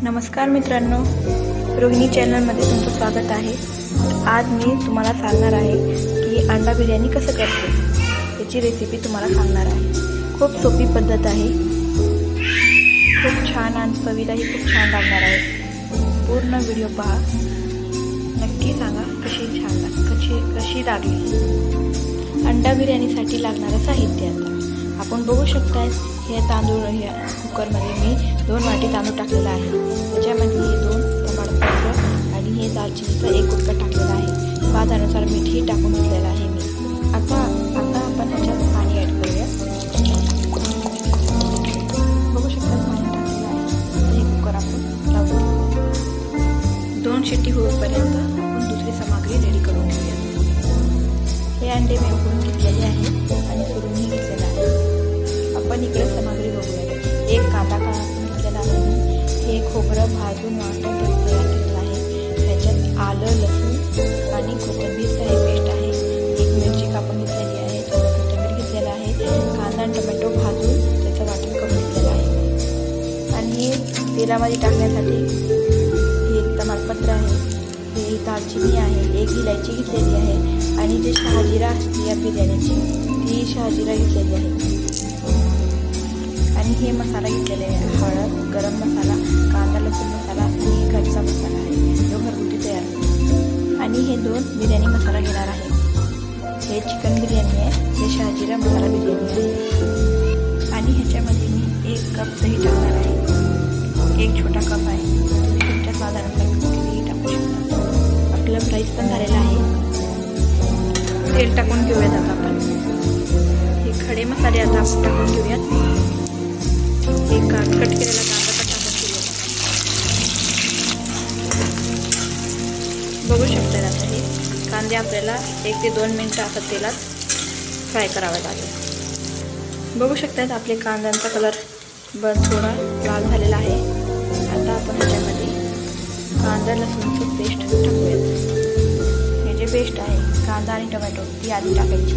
नमस्कार मित्रांनो, रोहिणी चॅनलमध्ये तुमचं स्वागत आहे। आज मी तुम्हाला सांगणार आहे की अंडा बिर्याणी कसं करते याची रेसिपी तुम्हाला सांगणार आहे। खूप सोपी पद्धत आहे, खूप छान आणि चवीलाही खूप छान लागणार आहे। पूर्ण व्हिडिओ पहा, नक्की सांगा कशी लागली। अंडा बिर्याणीसाठी लागणारं साहित्य आता आपण बघू शकता। हे तांदूळ कुकरमध्ये मी 2 वाटी तांदूळ टाकलेला आहे। त्याच्यामध्ये हे 2 तमालपत्र आणि हे दालचिनीचा 1 कुटका टाकलेला आहे। स्वादानुसार मीठही टाकून घेतलेलं आहे मी। आता आपण ह्याच्यात पाणी ॲड करूया। बघू शकता पाणी टाकलेलं आहे। आता हे कुकर आपण लावून 2 शिट्टी होईपर्यंत आपण दुसरी सामग्री रेडी करून घेऊया। हे अंडे मी उकडून घेतलेले आहे आणि सोडूनही घेतलेलं आहे। आपण इकडे सामग्री बघूया। 1 कांदा कापून घेतलेला आहे मी। हे खोबरं भाजून वाटण तयार केलेलं आहे। ह्याच्यात आलं, लसूण आणि कोथिंबीरचा हे पेस्ट आहे। 1 मिरची कापून घेतलेली आहे, थोडं कोथिंबीर घेतलेलं आहे। कांदा आणि टोमॅटो भाजून त्याचं वाटण करून घेतलेलं आहे। आणि हे तेलामध्ये टाकण्यासाठी हे 1 तमालपत्र आहे, हे दालचिनी आहे, 1 इलायची घेतलेली आहे आणि जे शहाजिरा असते या बिर्याणीची ती शहाजिरा घेतलेली आहे। आणि हे मसाला घेतलेले आहे, हळद, गरम मसाला, कांदा लसूण मसाला आणि घरचा मसाला आहे जो घरगुती तयार होतो। आणि हे 2 बिर्याणी मसाला घेणार आहे। हे चिकन बिर्याणी आहे, हे शहाजिरा मसाला बिर्याणी आहे। आणि ह्याच्यामध्ये मी 1 कप दही टाकणार आहे। 1 छोटा कप आहे, तुम्ही तुमच्या स्वादानुसार कितीही टाकू शकता। आपलं राईस पण झालेलं आहे। तेल टाकून घेऊयात आता आपण। हे खडे मसाले आता आपण टाकून घेऊयात। एक कट केलेला कांदा पण टाकून घेऊया। बघू शकता आता हे कांदे आपल्याला 1 ते 2 मिनिटं असं तेलात फ्राय करावे लागेल। बघू शकतात आपले कांद्यांचा कलर थोडा लाल झालेला आहे। आता आपण ह्याच्यामध्ये कांदा लसूणचं पेस्ट टाकूयात। हे जे पेस्ट आहे कांदा आणि टोमॅटो ती आधी टाकायची।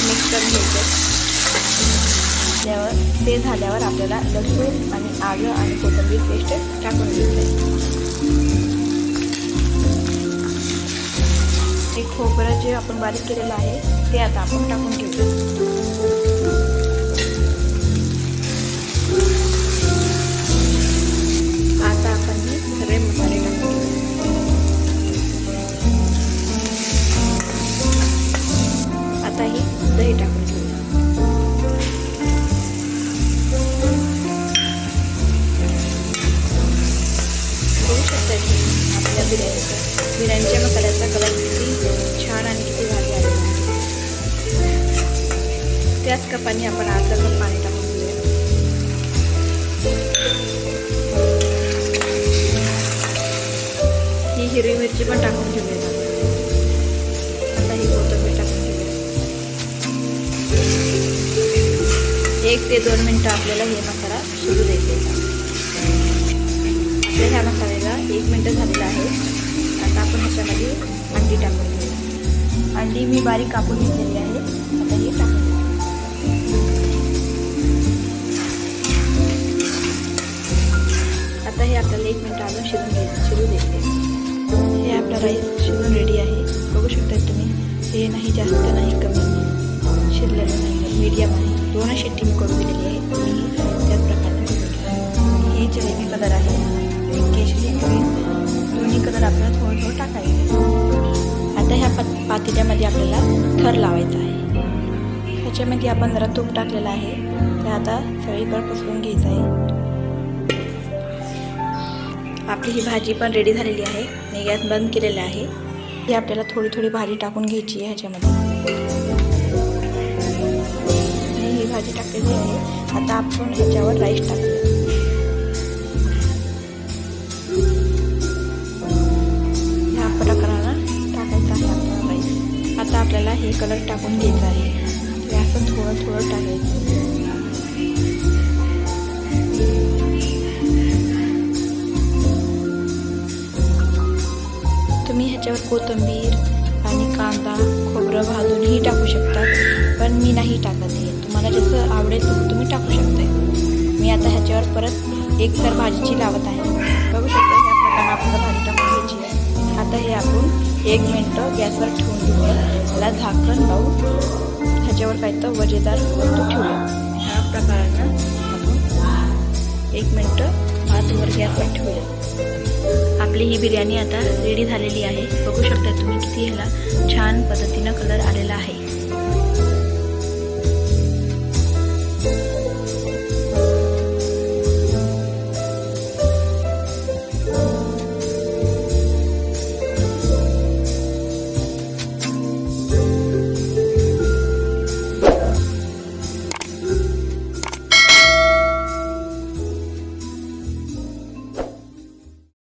मिक्स करून घ्यायचं। ते झाल्यावर आपल्याला लसूण आणि आलं आणि कोथिंबीर पेस्ट टाकून घ्यायचं। हे खोबरं जे आपण बारीक केलेलं आहे ते आता आपण टाकून घेऊ। आता आपण हे सगळे मसाले टाकून घेऊ। आता ही दही टाकून घेऊ। बघू शकता की आपल्या बिर्याणीच्या मसाल्याचा कलर किती छान आणि किती भारी आलेला आहे। त्याच कपाने आपण अर्धा कप पाणी टाकून घेऊया। ही हिरवी मिरची पण टाकून घेऊया। आता ही कोथिंबीर टाकून घेऊया। 1 ते 2 मिनिटं आपल्याला हे मसाला शिजू द्यायचा। आपल्या ह्या मसाल्याला 1 मिनिट झालेला आहे। आता आपण ह्याच्यामध्ये अंडी टाकून घेऊ। अंडी मी बारीक कापून घेतलेली आहे। आता हे टाकून घेऊ। आता हे आपल्याला 1 मिनिट अजून शिजू द्यायचे। हे आपला राईस शिजून रेडी आहे। बघू शकता तुम्ही, हे नाही जास्त नाही कमी शिजलेलं नाही, मीडियम आहे। 2 शिट्टी मी करून दिलेली आहे। तुम्ही त्याच प्रकारे हे जलेबी कलर आहे, केशरी ग्रीन दोन्ही कलर आपल्याला थोडं टाकायचं। आता ह्या पातेल्यामध्ये आपल्याला थर लावायचा आहे। ह्याच्यामध्ये आपण जरा तूप टाकलेलं आहे, ते आता सगळीकडे पसरून घ्यायचं आहे। आपली ही भाजी पण रेडी झालेली आहे। मी गॅस बंद केलेला आहे। ही आपल्याला थोडी भाजी टाकून घ्यायची आहे ह्याच्यामध्ये। ही भाजी टाकलेली आहे। आता आपण ह्याच्यावर राईस टाकूया। ह्या प्रकाराला टाकायचं आहे आपल्याला राईस। आता आपल्याला हे कलर टाकून घ्यायचं आहे। हे असं थोडं टाकायचं। तुम्ही ह्याच्यावर कोथिंबीर आणि कांदा खोबरं भाजूनही टाकू शकता, पण मी नाही टाकत। हे तुम्हाला जसं आवडेल तसं तुम्ही टाकू शकता। नंतर परत एक तर भाजीची लावत आहे. बघू शकता ह्या प्रकारे आपल्याला भाजी टाकून घ्यायची आहे. आता हे आपण 1 मिनिट गॅसवर ठेवून देऊया. याला झाकण लावून ह्याच्यावर काही तर वजेदार वस्तू ठेवूया. ह्या प्रकारानं आपण 1 मिनिट भातवर गॅसवर ठेवूया. आपली ही बिर्याणी आता रेडी झालेली आहे. बघू शकता तुम्ही किती ह्याला छान पद्धतीनं कलर आलेला आहे.